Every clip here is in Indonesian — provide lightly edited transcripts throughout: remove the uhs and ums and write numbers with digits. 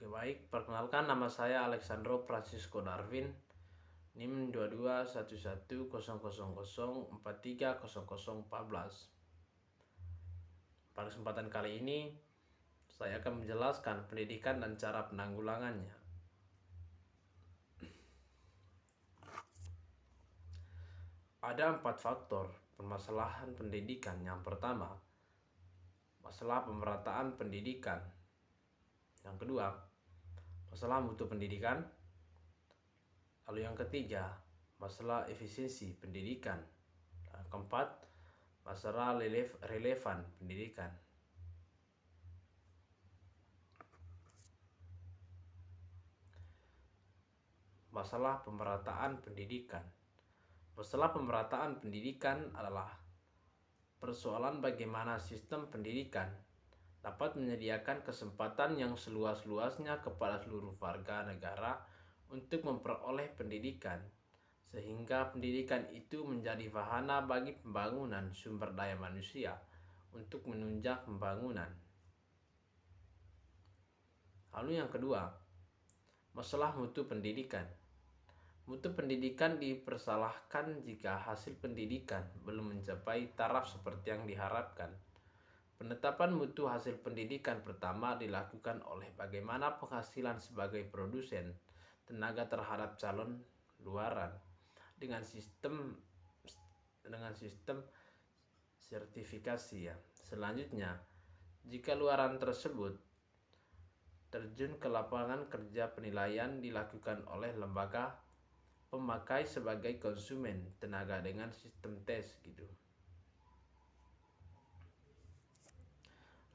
Oke, baik. Perkenalkan, nama saya Alexandro Francisco Darwin, NIM 22110000430014. Pada kesempatan kali ini, saya akan menjelaskan pendidikan dan cara penanggulangannya. Ada 4 faktor permasalahan pendidikan. Yang pertama, masalah pemerataan pendidikan. Yang kedua, masalah mutu pendidikan. Lalu yang ketiga, masalah efisiensi pendidikan. Yang keempat, masalah relevan pendidikan. Masalah pemerataan pendidikan. Masalah pemerataan pendidikan adalah persoalan bagaimana sistem pendidikan dapat menyediakan kesempatan yang seluas-luasnya kepada seluruh warga negara untuk memperoleh pendidikan, sehingga pendidikan itu menjadi wahana bagi pembangunan sumber daya manusia untuk menunjang pembangunan. Lalu yang kedua, masalah mutu pendidikan. Mutu pendidikan dipersalahkan jika hasil pendidikan belum mencapai taraf seperti yang diharapkan. Penetapan mutu hasil pendidikan pertama dilakukan oleh bagaimana penghasilan sebagai produsen tenaga terhadap calon luaran dengan sistem sertifikasi ya. Selanjutnya, jika luaran tersebut terjun ke lapangan kerja, penilaian dilakukan oleh lembaga pemakai sebagai konsumen tenaga dengan sistem tes gitu.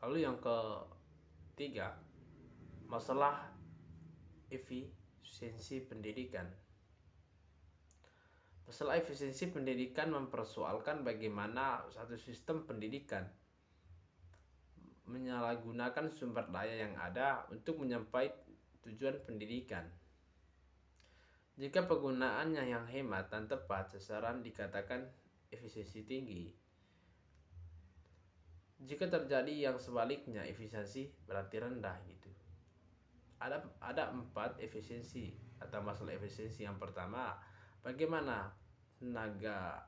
Lalu yang ketiga, masalah efisiensi pendidikan. Masalah efisiensi pendidikan mempersoalkan bagaimana satu sistem pendidikan menyalahgunakan sumber daya yang ada untuk mencapai tujuan pendidikan. Jika penggunaannya yang hemat dan tepat sasaran dikatakan efisiensi tinggi. Jika terjadi yang sebaliknya, efisiensi berarti rendah gitu. Ada 4 efisiensi atau masalah efisiensi. Yang pertama, bagaimana tenaga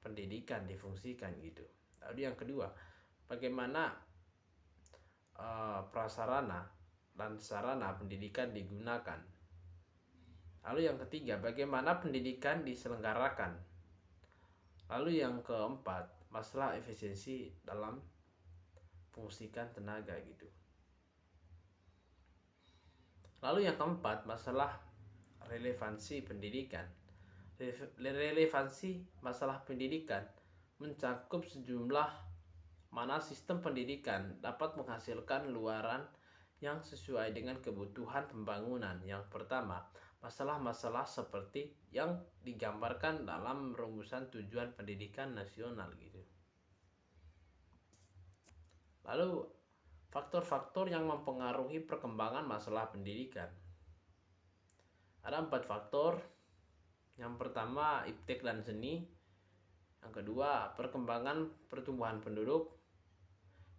pendidikan difungsikan gitu. Lalu yang kedua, bagaimana prasarana dan sarana pendidikan digunakan. Lalu yang ketiga, bagaimana pendidikan diselenggarakan. Lalu yang keempat, masalah efisiensi dalam fungsikan tenaga gitu. Lalu yang keempat, masalah relevansi pendidikan. Relevansi masalah pendidikan mencakup sejumlah mana sistem pendidikan dapat menghasilkan luaran yang sesuai dengan kebutuhan pembangunan. Yang pertama, masalah-masalah seperti yang digambarkan dalam rumusan tujuan pendidikan nasional gitu. Lalu faktor-faktor yang mempengaruhi perkembangan masalah pendidikan. Ada 4 faktor. Yang pertama, iptek dan seni. Yang kedua, perkembangan pertumbuhan penduduk.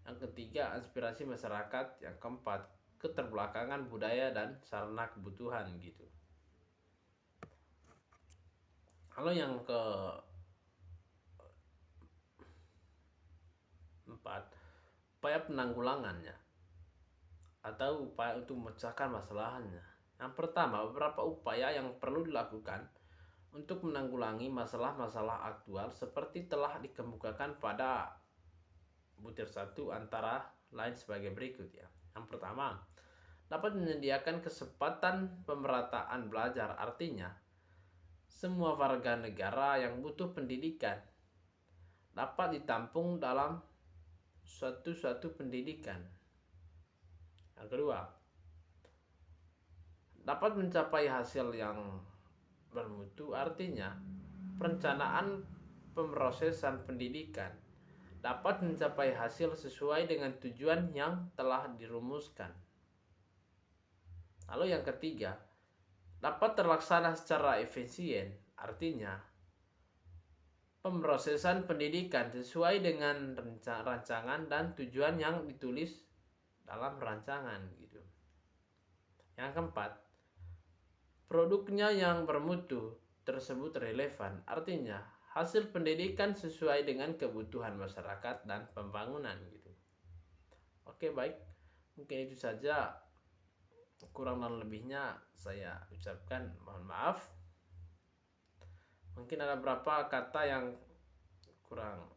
Yang ketiga, aspirasi masyarakat. Yang keempat, keterbelakangan budaya dan sarana kebutuhan gitu. Lalu yang keempat, upaya penanggulangannya atau upaya untuk memecahkan masalahnya. Yang pertama, beberapa upaya yang perlu dilakukan untuk menanggulangi masalah-masalah aktual seperti telah dikemukakan pada butir 1 antara lain sebagai berikut ya. Yang pertama, dapat menyediakan kesempatan pemerataan belajar, artinya semua warga negara yang butuh pendidikan dapat ditampung dalam suatu pendidikan. Yang kedua, dapat mencapai hasil yang bermutu, artinya perencanaan pemrosesan pendidikan dapat mencapai hasil sesuai dengan tujuan yang telah dirumuskan. Lalu yang ketiga, dapat terlaksana secara efisien, artinya pemrosesan pendidikan sesuai dengan rancangan dan tujuan yang ditulis dalam rancangan gitu. Yang keempat, produknya yang bermutu tersebut relevan, artinya hasil pendidikan sesuai dengan kebutuhan masyarakat dan pembangunan gitu. Oke, baik. Mungkin itu saja, kurang dan lebihnya saya ucapkan mohon maaf. Mungkin ada beberapa kata yang kurang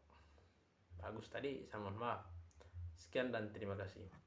bagus tadi, saya mohon maaf. Sekian dan terima kasih.